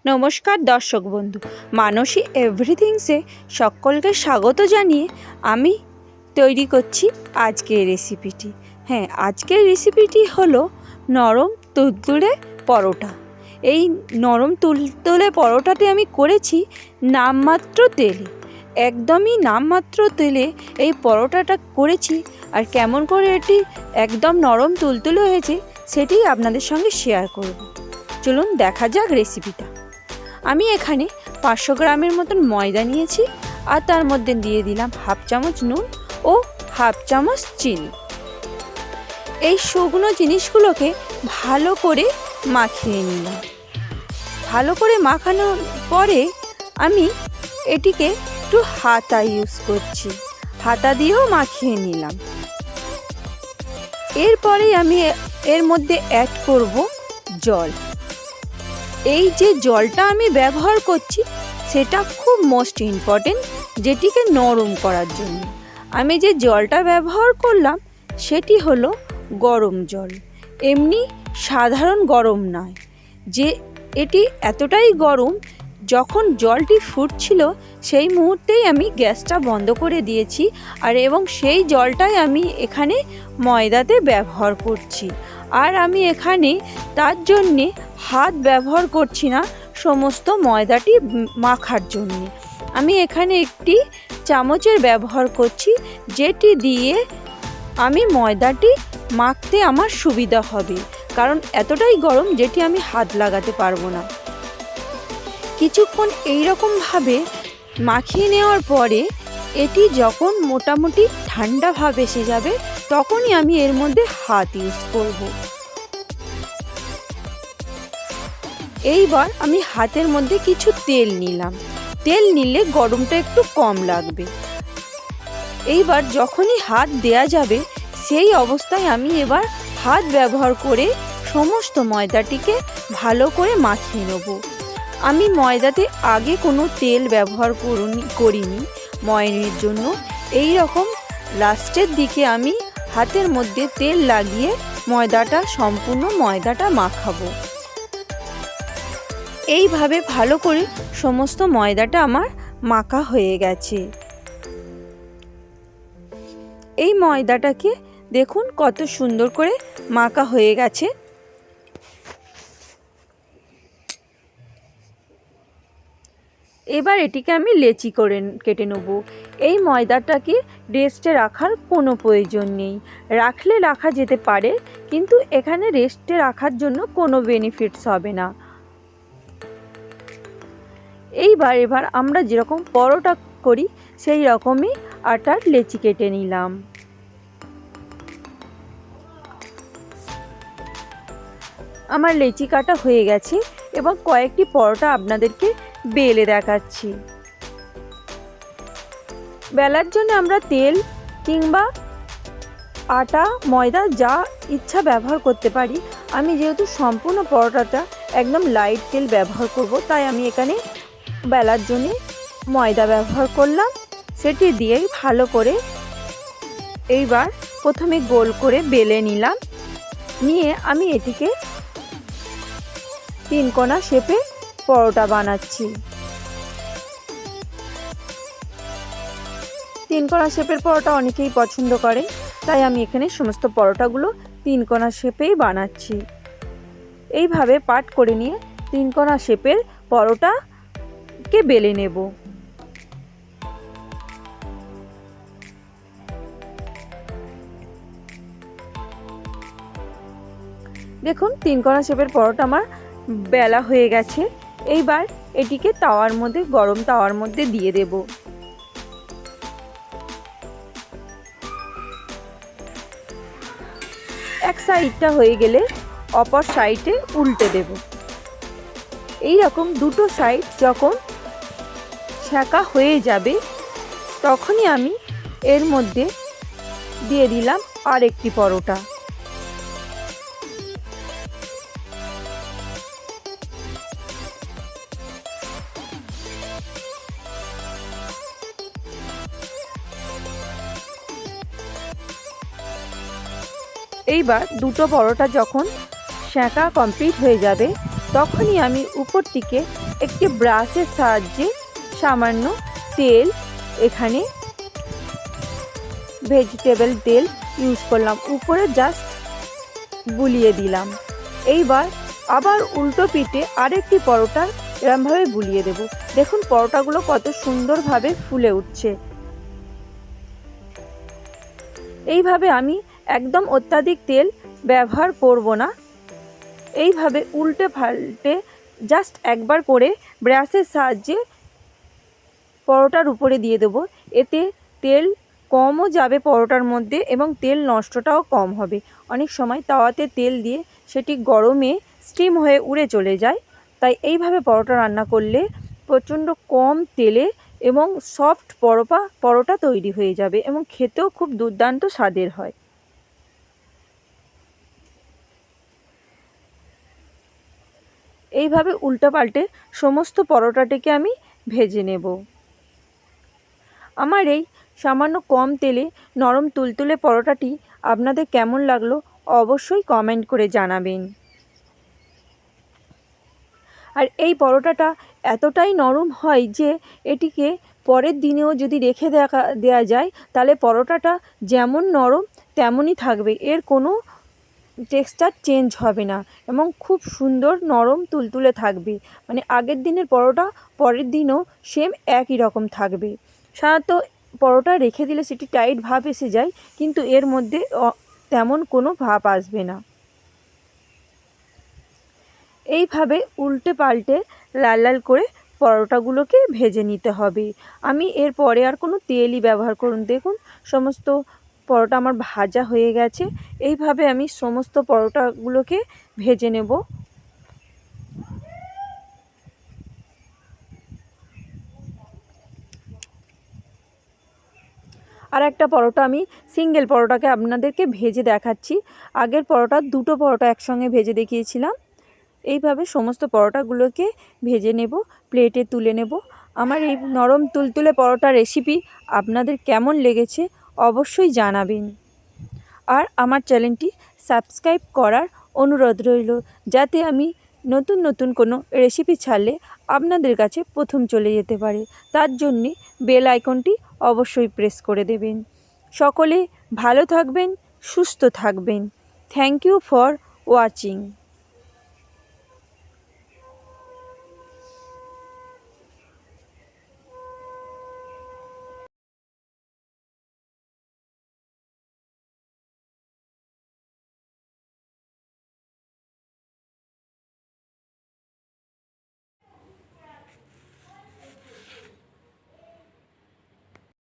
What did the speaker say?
নমস্কার দর্শক বন্ধু, মানসী এভরিথিংসে সকলকে স্বাগত জানিয়ে আমি তৈরি করছি আজকের রেসিপিটি। আজকের রেসিপিটি হলো নরম তুলতুলে পরোটা। এই নরম তুলতুলে পরোটাতে আমি করেছি নামমাত্র তেলে, একদমই নামমাত্র তেলে এই পরোটাটা করেছি। আর কেমন করে এটি একদম নরম তুলতুলে হয়েছে সেটি আপনাদের সঙ্গে শেয়ার করব। চলুন দেখা যাক রেসিপিটা। আমি এখানে 500 গ্রামের মতন ময়দা নিয়েছি, আর তার মধ্যে দিয়ে দিলাম হাফ চামচ নুন ও হাফ চামচ চিনি। এই শুকনো জিনিসগুলোকে ভালো করে মাখিয়ে নিলাম। ভালো করে মাখানোর পরে আমি এটিকে একটু হাতা ইউজ করছি, হাতা দিয়েও মাখিয়ে নিলাম। এরপরেই আমি এর মধ্যে অ্যাড করব জল। এই যে জলটা আমি ব্যবহার করছি সেটা খুব মোস্ট ইম্পর্টেন্ট, যেটিকে নরম করার জন্য। আমি যে জলটা ব্যবহার করলাম সেটি হলো গরম জল, এমনি সাধারণ গরম নয়। যে এটি এতটাই গরম, যখন জলটি ফুটছিল সেই মুহূর্তেই আমি গ্যাসটা বন্ধ করে দিয়েছি, এবং সেই জলটাই আমি এখানে ময়দাতে ব্যবহার করছি। আর আমি এখানে তার জন্যে হাত ব্যবহার করছি না, সমস্ত ময়দাটি মাখার জন্যে আমি এখানে একটি চামচের ব্যবহার করছি, যেটি দিয়ে আমি ময়দাটি মাখতে আমার সুবিধা হবে, কারণ এতটাই গরম যেটি আমি হাত লাগাতে পারবো না। কিছুক্ষণ এইরকমভাবে মাখিয়ে নেওয়ার পরে এটি যখন মোটামুটি ঠান্ডা ভাব এসে যাবে তখনই আমি এর মধ্যে হাত ইউজ করব। এইবার আমি হাতের মধ্যে কিছু তেল নিলাম, তেল নিলে গরমটা একটু কম লাগবে। এইবার যখনই হাত দেয়া যাবে সেই অবস্থায় আমি এবার হাত ব্যবহার করে সমস্ত ময়দাটিকে ভালো করে মাখিয়ে নেব। আমি ময়দাতে আগে কোনো তেল ব্যবহার করিনি ময়নের জন্য। এই রকম লাস্টের দিকে আমি হাতের মধ্যে তেল লাগিয়ে সম্পূর্ণ ময়দাটা মাখাবো। এইভাবে ভালো করে সমস্ত ময়দাটা আমার মাখা হয়ে গেছে। এই ময়দাটাকে দেখুন কত সুন্দর করে মাখা হয়ে গেছে। এবার এটিকে আমি লেচি করে কেটে নেব। এই ময়দাটাকে রেস্টে রাখার কোনো প্রয়োজন নেই, রাখলে রাখা যেতে পারে, কিন্তু এখানে রেস্টে রাখার জন্য কোনো বেনিফিটস হবে না। এবার আমরা যেরকম পরোটা করি সেই রকমই আটার লেচি কেটে নিলাম। আমার লেচি কাটা হয়ে গেছে এবং কয়েকটি পরোটা আপনাদেরকে বেলে দেখাচ্ছি। বেলার জন্য আমরা তেল কিংবা আটা ময়দা যা ইচ্ছা ব্যবহার করতে পারি। আমি যেহেতু সম্পূর্ণ পরোটাটা একদম লাইট তেল ব্যবহার করব, তাই আমি এখানে বেলার জন্য ময়দা ব্যবহার করলাম। সেটি দিয়েই ভালো করে এইবার প্রথমে গোল করে বেলে নিলাম। নিয়ে আমি এটিকে 3 কোণা শেপে পরোটা বানাচ্ছি। 3 কোণা শেপের পরোটা অনেকেই পছন্দ করে, তাই আমি এখানে সমস্ত পরোটাগুলো 3 কোণা শেপেই বানাচ্ছি। এইভাবে পাট করে নিয়ে 3 কোণা শেপের পরোটাকে বেলে নেব। দেখুন 3 কোণা শেপের পরোটা আমার বেলা হয়ে গেছে। এইবার এটিকে গরম তাওয়ার মধ্যে দিয়ে দেব। এক সাইডটা হয়ে গেলে অপর সাইডে উল্টে দেব। এই রকম দুটো সাইড যখন সেঁকা হয়ে যাবে তখনই আমি এর মধ্যে দিয়ে দিলাম আর একটি পরোটা। এইবার দুটো পরোটা যখন সেঁকা কমপ্লিট হয়ে যাবে তখনই আমি উপর থেকে একটি ব্রাশের সাহায্যে সামান্য তেল, এখানে ভেজিটেবল তেল ইউজ করলাম, উপরে জাস্ট বুলিয়ে দিলাম। এইবার আবার উল্টো পিঠে আরেকটি পরোটা এরমভাবে বুলিয়ে দেব। দেখুন পরোটাগুলো কত সুন্দরভাবে ফুলে উঠছে। এইভাবে আমি একদম অত্যাধিক তেল ব্যবহার করব না। এইভাবে উল্টে পাল্টে জাস্ট একবার করে ব্রাশের সাহায্যে পরোটার উপরে দিয়ে দেব। এতে তেল কমও যাবে পরোটার মধ্যে এবং তেল নষ্টটাও কম হবে। অনেক সময় তাওয়াতে তেল দিয়ে সেটি গরমে স্টিম হয়ে উড়ে চলে যায়, তাই এইভাবে পরোটা রান্না করলে প্রচণ্ড কম তেলে এবং সফট পরোটা তৈরি হয়ে যাবে এবং খেতেও খুব দুর্দান্ত স্বাদের হয়। এইভাবে উল্টো পাল্টে সমস্ত পরোটাটিকে আমি ভেজে নেব। আমার এই সামান্য কম তেলে নরম তুলতুলে পরোটাটি আপনাদের কেমন লাগলো অবশ্যই কমেন্ট করে জানাবেন। আর এই পরোটাটা এতটাই নরম হয় যে এটিকে পরের দিনেও যদি রেখে দেওয়া যায় তাহলে পরোটাটা যেমন নরম তেমনই থাকবে, এর কোনো টেক্সচার চেঞ্জ হবে না এবং খুব সুন্দর নরম তুলতুলে থাকবে। মানে আগের দিনের পরোটা পরের দিনও সেম একই রকম থাকবে। সাধারণত পরোটা রেখে দিলে সেটি টাইট ভাব এসে যায়, কিন্তু এর মধ্যে তেমন কোনো ভাব আসবে না। এইভাবে উল্টে পাল্টে লাল লাল করে পরোটাগুলোকে ভেজে নিতে হবে। আমি এর পরে আর কোনো তেলই ব্যবহার করুন। দেখুন সমস্ত পরোটা আমার ভাজা হয়ে গেছে। এইভাবে আমি সমস্ত পরোটাগুলোকে ভেজে নেব। আর একটা পরোটা আমি সিঙ্গেল পরোটাকে আপনাদেরকে ভেজে দেখাচ্ছি। আগের পরোটা দুটো পরোটা একসঙ্গে ভেজে দেখিয়েছিলাম। এইভাবে সমস্ত পরোটাগুলোকে ভেজে নেব, প্লেটে তুলে নেব। আমার এই নরম তুলতুলে পরোটা রেসিপি আপনাদের কেমন লেগেছে অবশ্যই জানাবেন। আর আমার চ্যানেলটি সাবস্ক্রাইব করার অনুরোধ রইল, যাতে আমি নতুন নতুন কোনো রেসিপি ছাড়লে আপনাদের কাছে প্রথম চলে যেতে পারে। তার জন্যে বেল আইকনটি অবশ্যই প্রেস করে দেবেন। সকলে ভালো থাকবেন, সুস্থ থাকবেন। Thank you for watching.